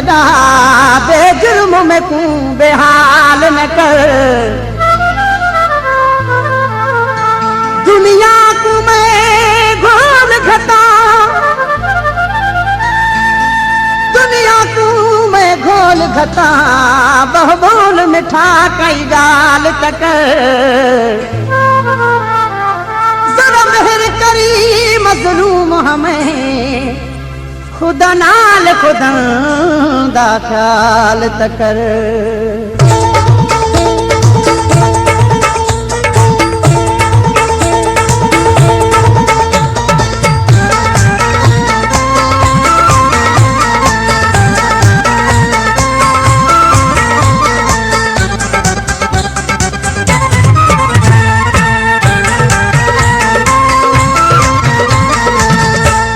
खुदा बेजुर्म में तू बेहाल न कर। दुनिया को मैं घोल घटा, दुनिया को मैं घोल घटा, बहुबोल मिठा कई गाल तक। जरा मेहर करी मजलूम हमें, खुदा नाल खुदा दा ख्याल तकर।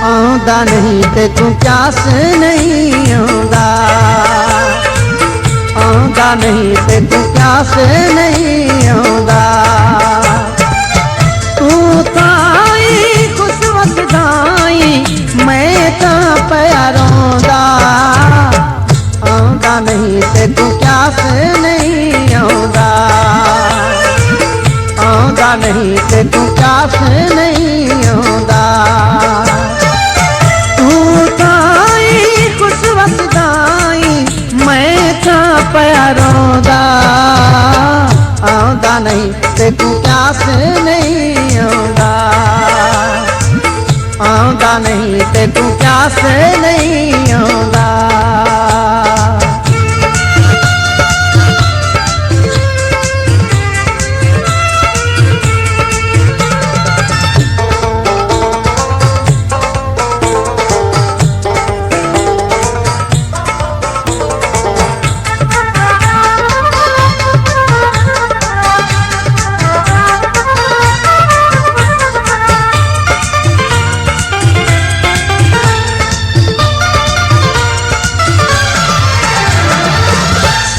आंदा नहीं ते तू प्यास नहीं आंदा, आंदा नहीं ते तू प्यास नहीं आंदा। तू ताई खुश वसदाई मैं तां पिया रोंदा। आंदा नहीं ते तू प्यास नहीं आंदा, आंदा नहीं ते तू प्यास नहीं आंदा। रोदा आंदा नहीं ते तू प्यास नहीं आंदा, आंदा नहीं ते तू प्यास नहीं आंदा।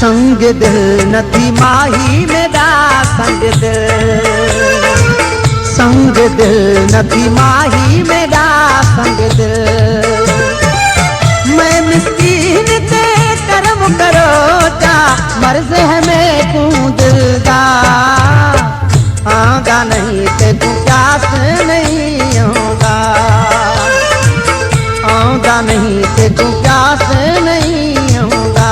संग दिल नथी माही मेरा संग दिल, संग दिल नथी माही मेरा संग दिल। मैं मिस्कीन ते करम करो जा, मर्ज है मैं तू दिलदा। आंदा नहीं ते तू प्यास नहीं आंदा, आंदा नहीं ते तू प्यास नहीं आंदा।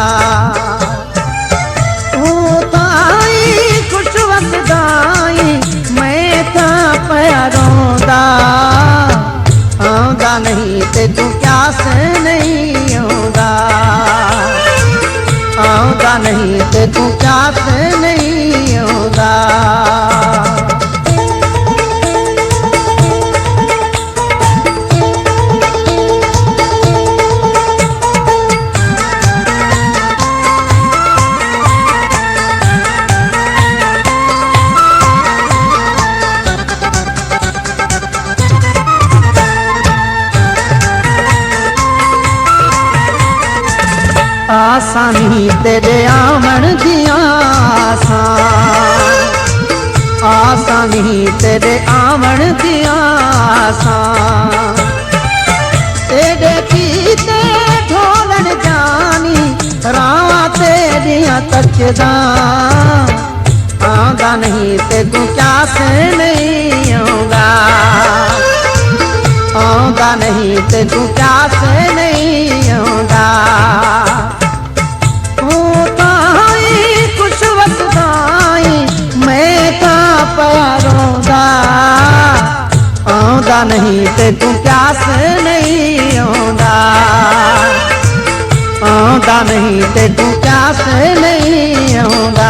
आंदा नहीं ते तू प्यास नहीं आंदा, आंदा नहीं ते तू प्यास नहीं आंदा। आसानी तेरे आमन दिया आसान, आसानी तेरे आमन दिया आसान। तेरे कीते ढोलन जानी रावां तेरियां तकदा। आंदा नहीं ते तू प्यास नहीं आंदा, आंदा नहीं ते तू प्यास नहीं आंदा। आंदा नहीं ते तू प्यास नहीं आंदा, आंदा नहीं ते तू प्यास नहीं आंदा।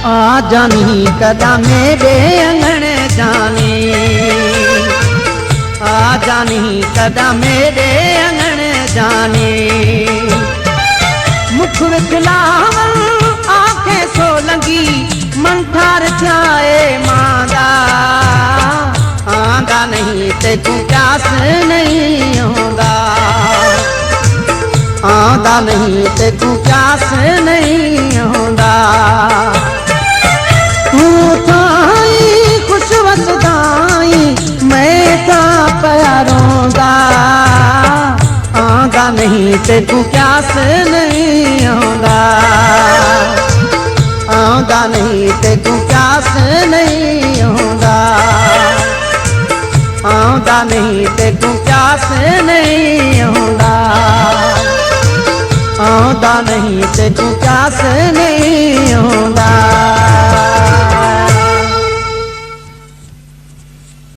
आ जानी कदा मेरे अंगण जानी, आ जानी कदा मेरे अंगण जाने मुख विखलावल आंखें सोलंगी मन ठार थियाए मांदा आंदा नहीं ते तू प्यास नहीं आंदा आंदा नहीं ते तू प्यास नहीं आंदा तू ताई खुश वसदाई मैं ता प्यारोंदा आंदा नहीं ते तू प्यास नहीं आंदा आंदा नहीं ते तू प्यास नहीं आंदा आंदा नहीं ते तू प्यास नहीं आंदा आंदा नहीं ते तू प्यास नहीं आंदा